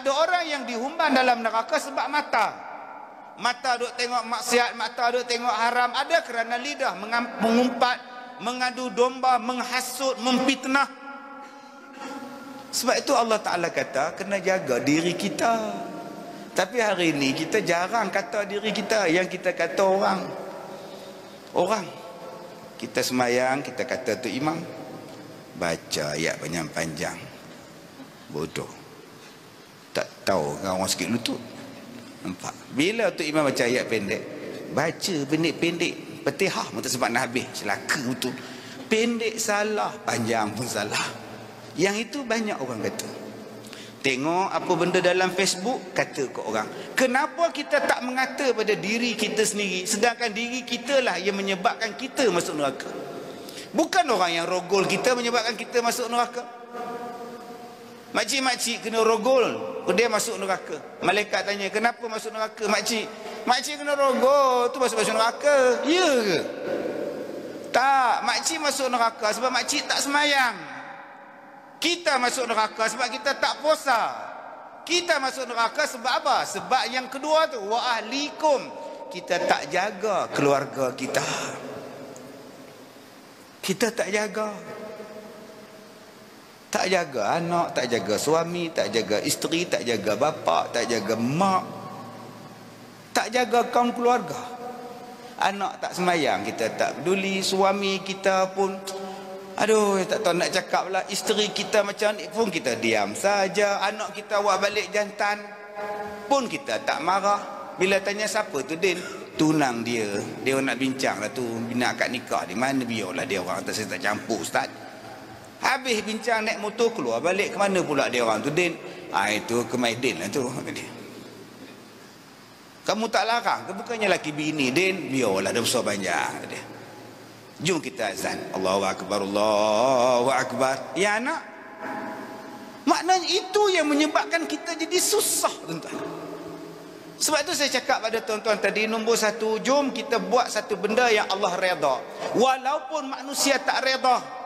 Ada orang yang dihumban dalam neraka sebab mata. Mata duk tengok maksiat, mata duk tengok haram. Ada kerana lidah mengumpat, mengadu domba, menghasut, memfitnah. Sebab itu Allah Ta'ala kata kena jaga diri kita. Tapi hari ini kita jarang kata diri kita. Yang kita kata orang. Kita semayang, kita kata tu imam baca ayat panjang-panjang. Bodoh. Tak tahu orang sikit lutut. Nampak? Bila tu imam baca ayat pendek, baca pendek-pendek, Fatihah pun tak sempat nak habis. Celaka betul. Pendek salah, panjang pun salah. Yang itu banyak orang kata. Tengok apa benda dalam Facebook, kata ke orang. Kenapa kita tak mengata pada diri kita sendiri, sedangkan diri kita lah yang menyebabkan kita masuk neraka? Bukan orang yang rogol kita menyebabkan kita masuk neraka. Makcik-makcik kena rogol, dia masuk neraka. Malaikat tanya, kenapa masuk neraka makcik? Makcik kena rogol, tu masuk neraka. Ya ke? Tak, makcik masuk neraka sebab makcik tak semayang. Kita masuk neraka sebab kita tak puasa. Kita masuk neraka sebab apa? Sebab yang kedua tu, wa ahlikum, kita tak jaga keluarga kita. Kita tak jaga. Tak jaga anak, tak jaga suami, tak jaga isteri, tak jaga bapa, tak jaga mak. Tak jaga kaum keluarga. Anak tak semayang, kita tak peduli. Suami kita pun, aduh, tak tahu nak cakap lah. Isteri kita macam ni pun kita diam saja. Anak kita buat balik jantan pun kita tak marah. Bila tanya siapa tu Din, tunang dia. Dia nak bincang lah tu, nak akad nikah di mana, biarlah dia orang. Saya tak campur Ustaz. Habis bincang naik motor keluar balik, ke mana pula dia orang tu Din? Itu ke Maidin lah tu. Kamu tak larang ke? Bukannya laki bini Din, biarlah dia besar panjang dia. Jom kita azan. Allahu Akbar, Allahu Akbar. Ya anak, maknanya itu yang menyebabkan kita jadi susah, tuan-tuan. Sebab itu saya cakap pada tuan-tuan tadi, nombor satu, jom kita buat satu benda yang Allah redha. Walaupun manusia tak redha,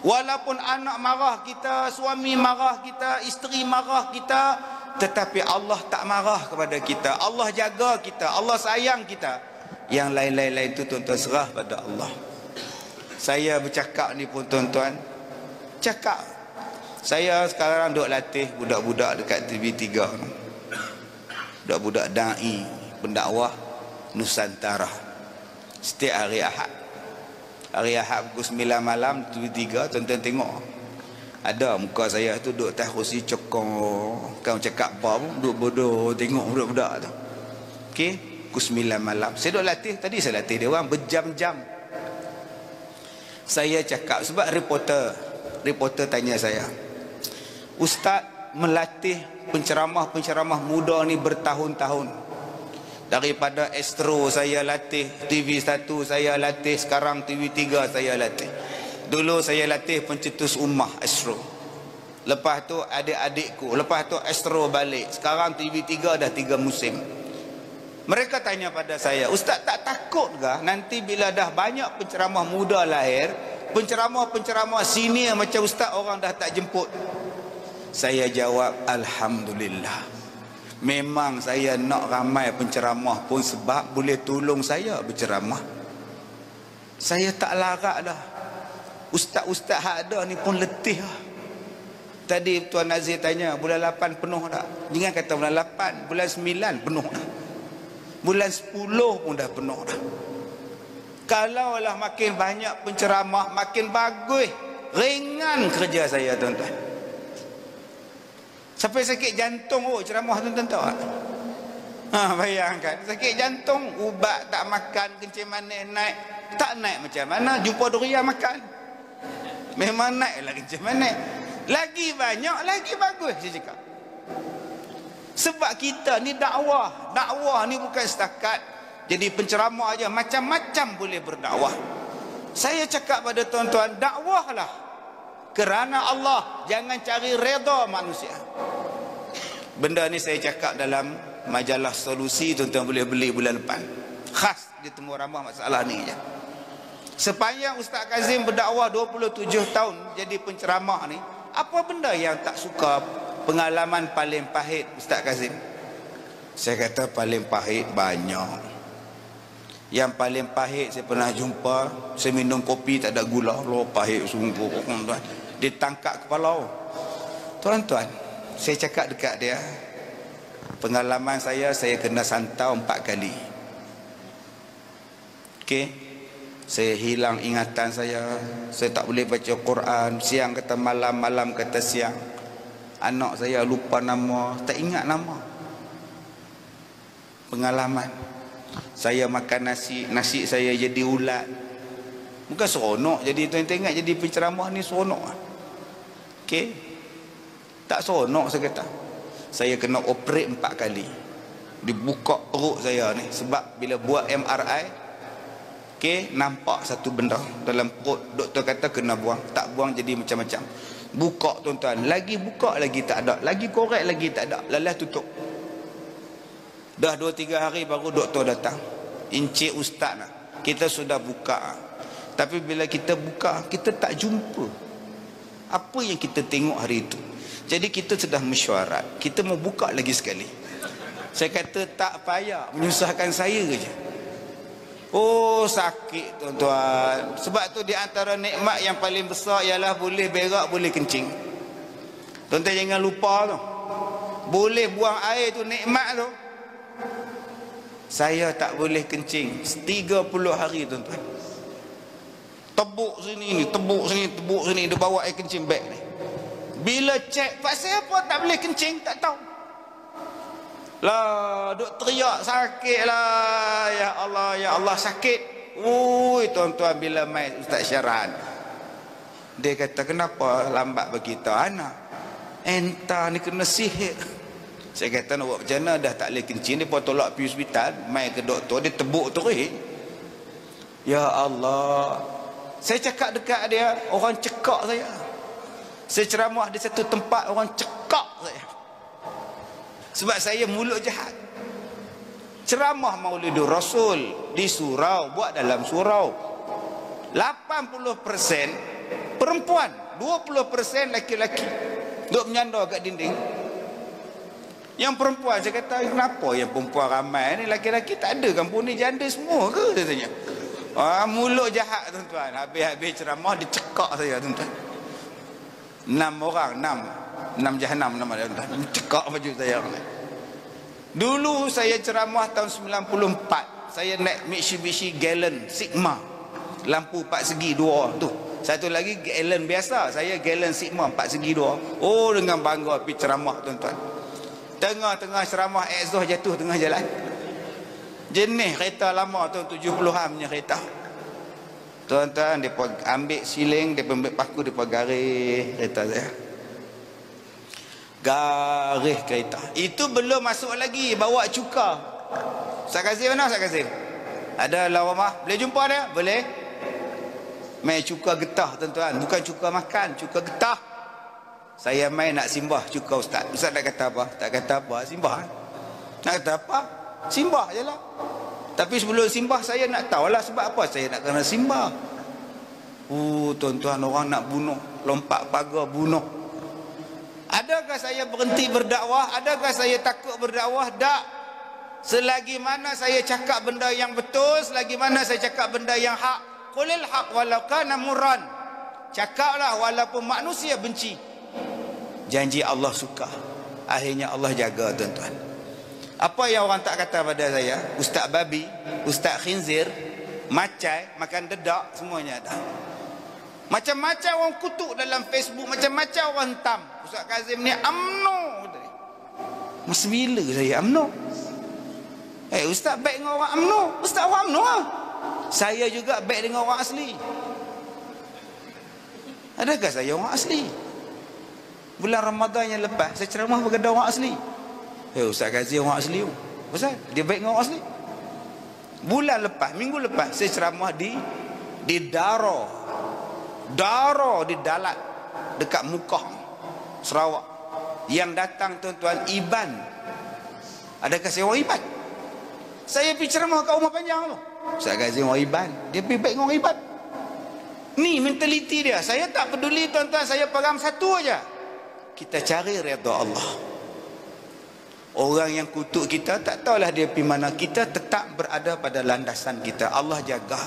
walaupun anak marah kita, suami marah kita, isteri marah kita, tetapi Allah tak marah kepada kita. Allah jaga kita, Allah sayang kita. Yang lain-lain itu tuan-tuan serah pada Allah. Saya bercakap ni pun tuan-tuan, cakap. Saya sekarang duk latih budak-budak dekat TV3. Budak-budak da'i, pendakwah Nusantara. Setiap hari Ahad. Hari Ahad pukul 9 malam TV3, tuan-tuan tengok. Ada muka saya tu duk atas kursi cokong. Kau cakap apa pun duk bodoh tengok budak-budak tu. Okey, pukul 9 malam. Saya duk latih, tadi saya latih dia orang berjam-jam. Saya cakap sebab reporter tanya saya, Ustaz melatih penceramah-penceramah muda ni bertahun-tahun. Daripada Astro saya latih, TV1 saya latih, sekarang TV3 saya latih. Dulu saya latih pencetus ummah Astro. Lepas tu adik-adikku, lepas tu Astro balik. Sekarang TV3 dah 3 musim. Mereka tanya pada saya, Ustaz tak takut ke nanti bila dah banyak penceramah muda lahir, penceramah-penceramah senior macam Ustaz orang dah tak jemput? Saya jawab, Alhamdulillah. Memang saya nak ramai penceramah pun sebab boleh tolong saya berceramah. Saya tak larat dah. Ustaz-ustaz hak ada ni pun letih lah. Tadi Tuan Nazir tanya, bulan 8 penuh tak? Jangan kata bulan 8, bulan 9 penuh dah. Bulan 10 pun dah penuh dah. Kalaulah makin banyak penceramah, makin bagus. Ringan kerja saya, tuan-tuan. Sampai sakit jantung, ceramah tuan-tuan tahu tak? Bayangkan, sakit jantung, ubat tak makan, kencing manis naik. Tak naik macam mana, jumpa durian makan. Memang naik lah kencing manis. Lagi banyak, lagi bagus, saya cakap. Sebab kita ni dakwah. Dakwah ni bukan setakat jadi penceramah aja, macam-macam boleh berdakwah. Saya cakap pada tuan-tuan, dakwahlah kerana Allah, jangan cari redha manusia. Benda ni saya cakap dalam majalah Solusi, tuan-tuan boleh beli bulan depan. Khas di Temu Ramah masalah ni je. Sepanjang Ustaz Kazim berdakwah 27 tahun jadi penceramah ni, apa benda yang tak suka pengalaman paling pahit Ustaz Kazim? Saya kata paling pahit banyak. Yang paling pahit saya pernah jumpa, saya minum kopi tak ada gula, loh pahit sungguh. Dia tangkap kepala. Tuan-tuan, saya cakap dekat dia, pengalaman saya kena santau 4 kali. Okey, saya hilang ingatan saya tak boleh baca Quran, siang kata malam, malam kata siang. Anak saya lupa nama, tak ingat nama. Pengalaman. Saya makan nasi saya jadi ulat. Bukan seronok jadi tuan tengok jadi penceramah ni seronok. Okey. Tak seronok saya kata. Saya kena operate 4 kali. Dibuka perut saya ni sebab bila buat MRI, okey, nampak satu benda dalam perut. Doktor kata kena buang, tak buang jadi macam-macam. Buka tuan-tuan, lagi buka lagi tak ada, lagi korek lagi tak ada, lalas tutup. Dah 2-3 hari baru doktor datang. Encik ustaz lah, kita sudah buka. Tapi bila kita buka, kita tak jumpa apa yang kita tengok hari itu. Jadi kita sudah mesyuarat, kita mau buka lagi sekali. Saya kata tak payah, menyusahkan saya je. Oh sakit tuan-tuan. Sebab tu di antara nikmat yang paling besar ialah boleh berak, boleh kencing. Tuan-tuan jangan lupa tu. Boleh buang air tu nikmat tu. Saya tak boleh kencing 30 hari tuan-tuan. Tebuk sini, tebuk sini, tebuk sini, dia bawa air kencing beg ni. Bila cek, pasal apa tak boleh kencing, tak tahu. Lah, duk teriak sakit lah. Ya Allah sakit. Ui tuan-tuan, bila mai Ustaz Syarahan, dia kata kenapa lambat begitu anak? Entah ni kena sihir. Saya kata nak buat macam mana, dah tak boleh kencing, dia pun tolak pergi hospital, mai ke doktor, dia tebuk terus. Ya Allah. Saya cakap dekat dia, orang cekak saya. Saya ceramah di satu tempat, orang cekak saya. Sebab saya mulut jahat. Ceramah Maulidur Rasul di surau, buat dalam surau. 80% perempuan, 20% laki-laki. Duk menyandar kat dinding. Yang perempuan, saya kata kenapa yang perempuan ramai ni, laki-laki tak ada, kampung ni janda semua ke, dia tanya. Mulut jahat tuan-tuan. Habis-habis ceramah dia cekak saya tuan-tuan. 6 orang, 6 jahanam nama dia tuan-tuan. Cekak baju saya. Dulu saya ceramah tahun 94. Saya naik Mitsubishi Galant Sigma, lampu 4 segi 2 tu. Satu lagi Galant biasa, saya Galant Sigma 4 segi 2. Oh dengan bangga pergi ceramah tuan-tuan. Tengah-tengah ceramah exhaust jatuh tengah jalan. Jenis kereta lama tu 70-an punya kereta. Tuan-tuan, dia ambil siling, dia ambil paku, dia garis kereta saya. Garis kereta. Itu belum masuk lagi bawa cuka. Ustaz Kazim mana Ustaz Kazim? Ada dalam rumah? Boleh jumpa dia? Boleh. Main cuka getah tuan-tuan, bukan cuka makan, cuka getah. Saya main nak simbah cuka ustaz. Ustaz nak kata apa? Tak kata apa, simbah. Nak kata apa? Simbah je lah. Tapi sebelum simbah saya nak tahulah sebab apa saya nak kena simbah. Tuan-tuan, orang nak bunuh, lompat pagar bunuh. Adakah saya berhenti berdakwah? Adakah saya takut berdakwah? Tak. Selagi mana saya cakap benda yang betul, selagi mana saya cakap benda yang hak. Qulil haq walau kana murran. Cakaplah walaupun manusia benci. Janji Allah suka. Akhirnya Allah jaga tuan-tuan. Apa yang orang tak kata pada saya? Ustaz babi, ustaz khinzir, macai, makan dedak, semuanya ada. Macam-macam orang kutuk dalam Facebook, macam-macam orang hentam. Ustaz Kazim ni UMNO. Masa bila saya UMNO? Ustaz baik dengan orang UMNO. Ustaz orang UMNO lah. Saya juga baik dengan orang asli. Adakah saya orang asli? Bulan Ramadan yang lepas saya ceramah kepada orang asli. Ustaz Kazim orang asli. Ustaz, dia baik dengan orang asli. Bulan lepas, minggu lepas saya ceramah di Daro. Daro di Dalat dekat Mukah, Sarawak. Yang datang tuan-tuan Iban. Adakah saya orang Iban? Saya pergi ceramah kat Rumah Panjang tu. Ustaz Kazim orang Iban. Dia pergi baik dengan orang Iban. Ni mentaliti dia. Saya tak peduli tuan-tuan, saya pegang satu aja. kita cari redha Allah. Orang yang kutuk kita tak tahulah dia pergi mana, kita tetap berada pada landasan kita. Allah jaga.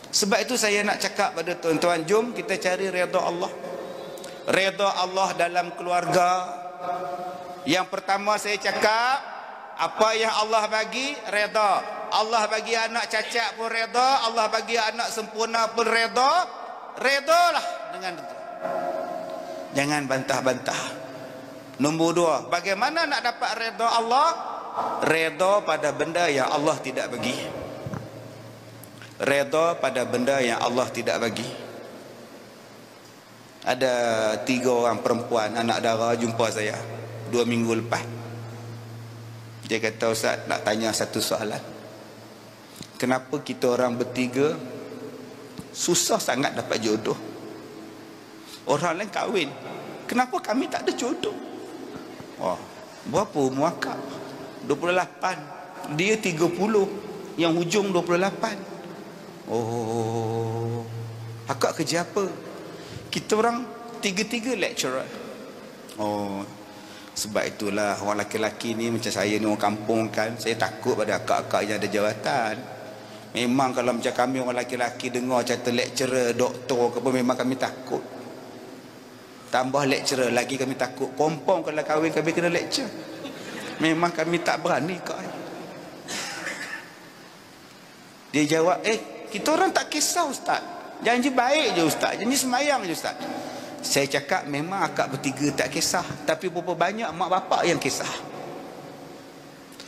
Sebab itu saya nak cakap pada tuan-tuan, jom kita cari redha Allah. Redha Allah dalam keluarga. Yang pertama saya cakap, apa yang Allah bagi, redha. Allah bagi anak cacat pun redha, Allah bagi anak sempurna pun redha. Redalah dengan itu. Jangan bantah-bantah. Nombor dua, bagaimana nak dapat redha Allah? Redha pada benda yang Allah tidak bagi. Redha pada benda yang Allah tidak bagi. Ada 3 orang perempuan anak dara jumpa saya 2 minggu lepas. Dia kata, Ustaz, nak tanya satu soalan. Kenapa kita orang bertiga susah sangat dapat jodoh? Orang lain kahwin, kenapa kami tak ada jodoh? Oh, berapa umur akak? 28. Dia 30. Yang hujung 28. Oh, akak kerja apa? Kita orang tiga-tiga lecturer. Oh, sebab itulah orang lelaki-lelaki ni macam saya ni, orang kampung kan, saya takut pada akak-akak yang ada jawatan. Memang kalau macam kami orang lelaki-lelaki dengar cerita lecturer, doktor ke apa, memang kami takut. Tambah lecturer lagi kami takut. Kompong kalau kahwin kami kena lecture. Memang kami tak berani kau. Dia jawab, kita orang tak kisah Ustaz. Janji baik je Ustaz, janji semayang je Ustaz. Saya cakap memang akak bertiga tak kisah, tapi berapa banyak mak bapak yang kisah.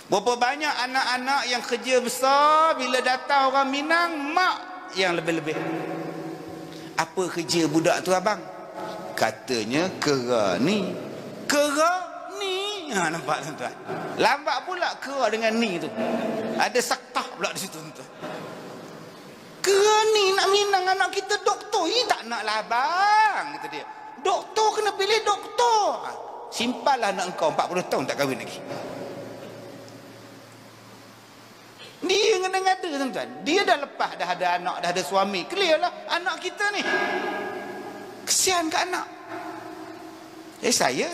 Berapa banyak anak-anak yang kerja besar, bila datang orang Minang, mak yang lebih-lebih. Apa kerja budak tu abang? Katanya kera ni. Kera ni. Ha, nampak tuan-tuan? Lambat pula kera dengan ni tu. Ada saktah pula di situ tuan-tuan. Kera ni nak Minang anak kita doktor. Tak nak lah abang, kata dia. Doktor kena pilih doktor. Simpanlah anak engkau 40 tahun tak kahwin lagi. Dia ngada-ngada tuan-tuan. Dia dah lepas, dah ada anak, dah ada suami. Clear lah anak kita ni. Kesian ke anak. Saya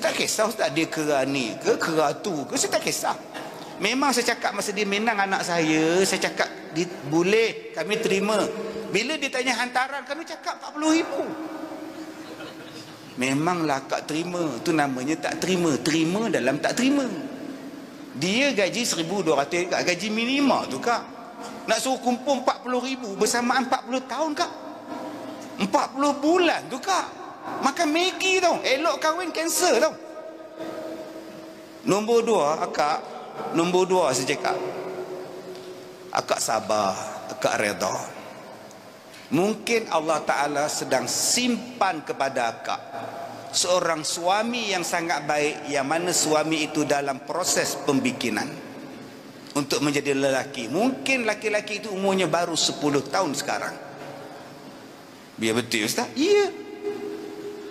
tak kisah Ustaz, dia kera ni ke kera tu ke, saya tak kisah. Memang saya cakap masa dia Minang anak saya cakap boleh, kami terima. Bila dia tanya hantaran, kami cakap 40,000. Memanglah akak terima. Tu namanya tak terima. Terima dalam tak terima. Dia gaji 1,200 kak, gaji minima tu kak. Nak suruh kumpul 40,000 bersamaan 40 tahun kak. 40 bulan tu kak. Makan Maggi tau. Elok kahwin kanser tau. Nombor 2 akak. Nombor 2 saya cakap, akak sabar, akak redha. Mungkin Allah Ta'ala sedang simpan kepada akak seorang suami yang sangat baik, yang mana suami itu dalam proses pembikinan untuk menjadi lelaki. Mungkin laki-laki itu umurnya baru 10 tahun sekarang. Biar betul Ustaz? Iya.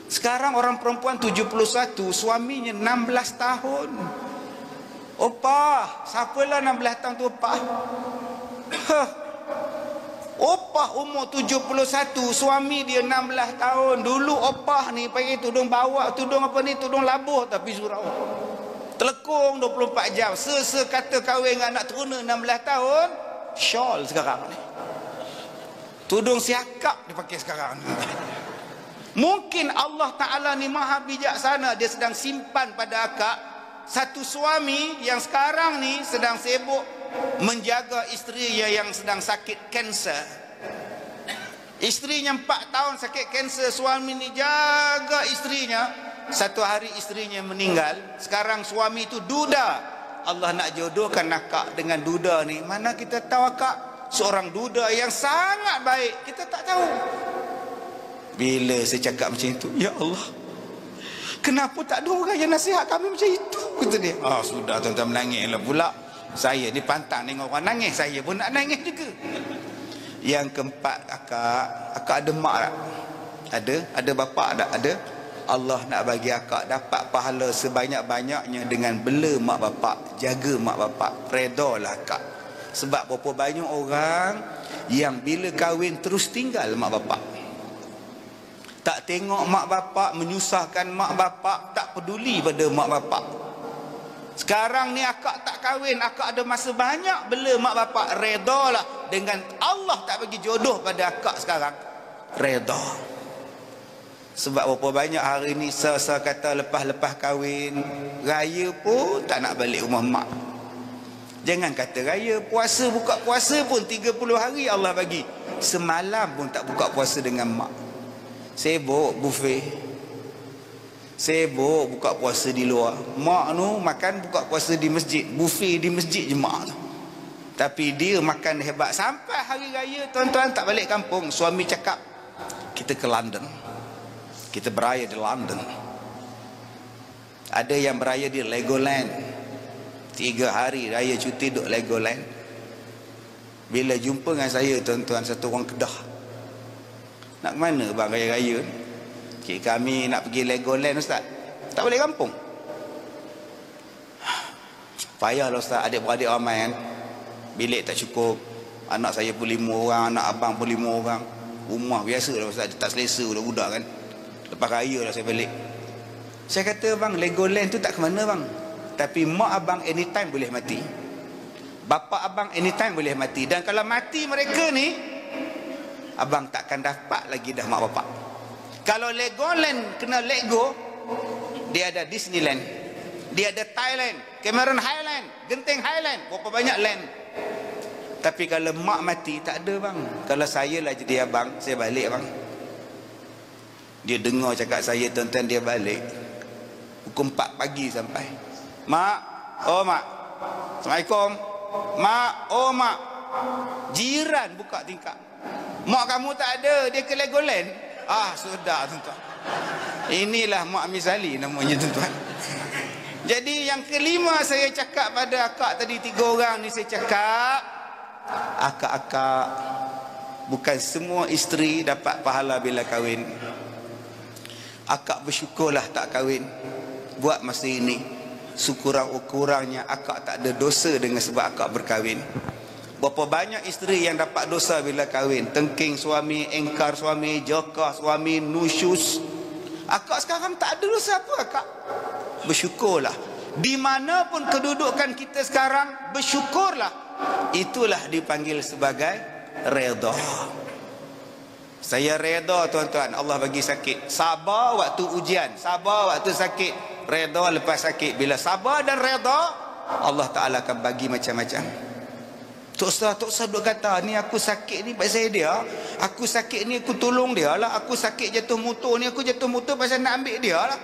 Sekarang orang perempuan 71, suaminya 16 tahun. Opah, siapalah 16 tahun tu opah? Opah umur 71, suami dia 16 tahun. Dulu opah ni pakai tudung bawa, tudung apa ni, tudung labuh tapi surau. Telekung 24 jam. Kata kahwin dengan anak teruna 16 tahun, shawl sekarang ni. Tudung siakap dia pakai sekarang ni. Mungkin Allah Ta'ala ni maha bijaksana, dia sedang simpan pada akak satu suami yang sekarang ni sedang sibuk menjaga isteri yang sedang sakit kanser. Isterinya 4 tahun sakit kanser, suami ni jaga isterinya. Satu hari isterinya meninggal. Sekarang suami itu duda. Allah nak jodohkan akak dengan duda ni. Mana kita tahu akak seorang duda yang sangat baik, kita tak tahu. Bila saya cakap macam itu, ya Allah, kenapa tak ada orang yang nasihat kami macam itu, kata dia. Sudah tuan-tuan, menangislah pula. Saya ni pantang tengok orang nangis, saya pun nak nangis juga. Yang keempat, akak ada mak tak? Ada bapak tak? Ada. Allah nak bagi akak dapat pahala sebanyak-banyaknya dengan bela mak bapak, jaga mak bapak. Redalah akak. Sebab berapa banyak orang yang bila kahwin terus tinggal mak bapak. Tak tengok mak bapak, menyusahkan mak bapak, tak peduli pada mak bapak. Sekarang ni akak tak kahwin, akak ada masa banyak, bela mak bapak reda lah dengan Allah tak bagi jodoh pada akak sekarang. Reda. Sebab berapa banyak hari ni saya kata lepas kahwin, raya pun tak nak balik rumah mak. Jangan kata raya, puasa, buka puasa pun 30 hari Allah bagi. Semalam pun tak buka puasa dengan mak. Sibuk buffet, sibuk buka puasa di luar. Mak tu makan buka puasa di masjid, buffet di masjid je mak tu. Tapi dia makan hebat. Sampai hari raya tuan-tuan tak balik kampung. Suami cakap, kita ke London, kita beraya di London. Ada yang beraya di Legoland, 3 hari raya cuti duduk Legoland. Bila jumpa dengan saya tuan-tuan, satu orang Kedah, nak ke mana bang raya-raya ni? Cik, kami nak pergi Legoland Ustaz. Tak balik kampung. Payahlah Ustaz, adik-beradik ramai kan. Bilik tak cukup. Anak saya pun 5 orang, anak abang pun 5 orang. Rumah biasa lah Ustaz, tak selesa budak-budak kan. Lepas raya lah saya balik. Saya kata bang, Legoland tu tak ke mana bang? Tapi mak abang anytime boleh mati, bapa abang anytime boleh mati. Dan kalau mati mereka ni, abang takkan dapat lagi dah mak bapak. Kalau Legoland kena let go, dia ada Disneyland, dia ada Thailand, Cameron Highland, Genting Highland, berapa banyak land. Tapi kalau mak mati, tak ada bang. Kalau saya lah jadi abang, saya balik bang. Dia dengar cakap saya tuan-tuan, dia balik pukul 4 pagi sampai. Mak, oh mak, Assalamualaikum. Mak, oh mak, jiran buka tingkap. Mak kamu tak ada, dia ke Legoland. Ah, sudah tuan-tuan. Inilah Mak Misali namanya tuan-tuan. Jadi yang kelima saya cakap pada akak tadi, 3 orang ni saya cakap, akak-akak, bukan semua isteri dapat pahala bila kahwin. Akak bersyukurlah tak kahwin. Buat masa ini, sekurang-kurangnya akak tak ada dosa dengan sebab akak berkahwin. Berapa banyak isteri yang dapat dosa bila kahwin? Tengking suami, engkar suami, jokah suami, nusyus. Akak sekarang tak ada dosa apa akak. Bersyukurlah. Di mana pun kedudukan kita sekarang, bersyukurlah. Itulah dipanggil sebagai redha. Saya redha tuan-tuan, Allah bagi sakit. Sabar waktu ujian, sabar waktu sakit, redha lepas sakit. Bila sabar dan redha, Allah Ta'ala akan bagi macam-macam. Tak usah duk kata, ni aku sakit ni pasal dia, aku sakit ni aku tolong dia lah, aku sakit jatuh motor ni, aku jatuh motor pasal nak ambil dia lah,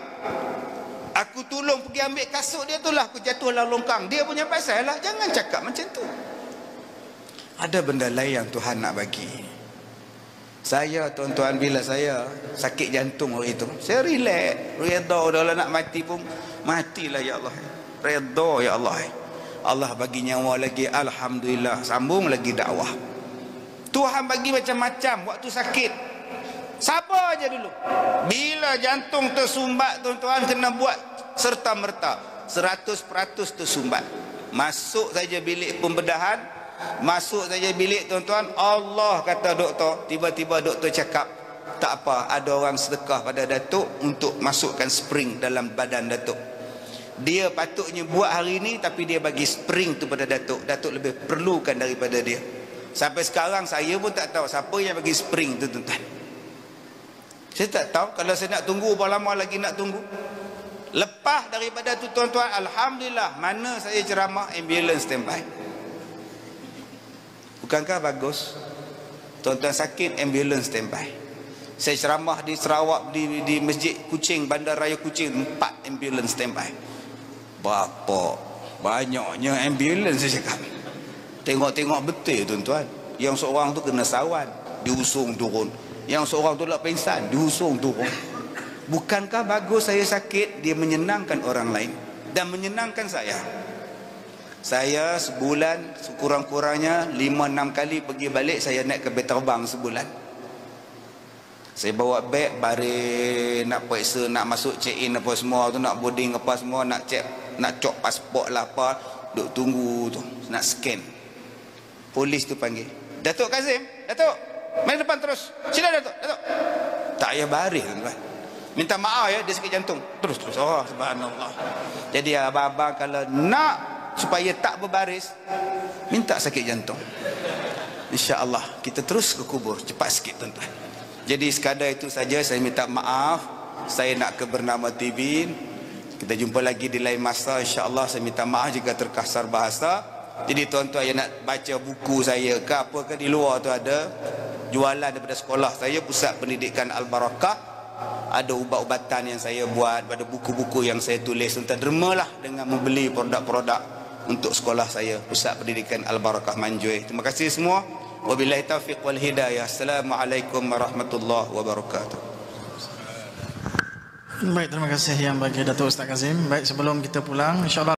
aku tolong pergi ambil kasut dia tu lah, aku jatuh lah longkang, dia punya pasal lah. Jangan cakap macam tu. Ada benda lain yang Tuhan nak bagi. Saya tuan-tuan, bila saya sakit jantung hari itu, saya relax, redha, dah nak mati pun matilah ya Allah, redha ya Allah. Allah bagi nyawa lagi, alhamdulillah, sambung lagi dakwah. Tuhan bagi macam-macam waktu sakit. Sabar aja dulu. Bila jantung tersumbat tuan-tuan, kena buat serta merta 100% tersumbat. Masuk saja bilik pembedahan, masuk saja bilik tuan-tuan, Allah kata doktor, tiba-tiba doktor cakap, tak apa, ada orang sedekah pada Datuk untuk masukkan spring dalam badan Datuk. Dia patutnya buat hari ni, tapi dia bagi spring tu pada Datuk. Datuk lebih perlukan daripada dia. Sampai sekarang saya pun tak tahu siapa yang bagi spring tu tuan-tuan. Saya tak tahu. Kalau saya nak tunggu, berapa lama lagi nak tunggu. Lepas daripada tu tuan-tuan, alhamdulillah, mana saya ceramah, ambulans standby. Bukankah bagus? Tuan-tuan sakit, ambulans standby. Saya ceramah di Sarawak, di Masjid Kuching, Bandar Raya Kuching, 4 ambulans standby. Berapa banyaknya ambulans saya cakap. Tengok-tengok betul tuan-tuan. Yang seorang tu kena sawan, diusung turun. Yang seorang tu nak pingsan, diusung turun. Bukankah bagus saya sakit? Dia menyenangkan orang lain dan menyenangkan saya. Saya sebulan sekurang-kurangnya 5-6 kali pergi balik. Saya naik ke beg terbang sebulan. Saya bawa beg, baris nak periksa, nak masuk check in apa semua tu, nak boarding apa semua, nak check, nak cok pasport lah apa, duk tunggu tu, nak scan. Polis tu panggil, Datuk Kazim, Datuk, Main depan terus. Sila Datuk. Datuk. Tak payah baris tuan-tuan. Minta maaf ya, dia sakit jantung. Terus. Oh, subhanallah. Jadi abang-abang kalau nak supaya tak berbaris, minta sakit jantung. InsyaAllah kita terus ke kubur. Cepat sikit tuan-tuan. Jadi sekadar itu saja, saya minta maaf. Saya nak ke Bernama TV. Kita jumpa lagi di lain masa. InsyaAllah saya minta maaf jika terkasar bahasa. Jadi tuan-tuan yang nak baca buku saya ke apa ke di luar tu ada jualan daripada sekolah saya, Pusat Pendidikan Al-Barakah. Ada ubat-ubatan yang saya buat, ada buku-buku yang saya tulis. Tuan-tuan dermalah dengan membeli produk-produk untuk sekolah saya, Pusat Pendidikan Al-Barakah Manjui. Terima kasih semua. Wabillahi taufiq wal hidayah. Assalamualaikum warahmatullahi wabarakatuh. Baik, terima kasih yang bagi Datuk Ustaz Kazim. Baik, sebelum kita pulang, insyaAllah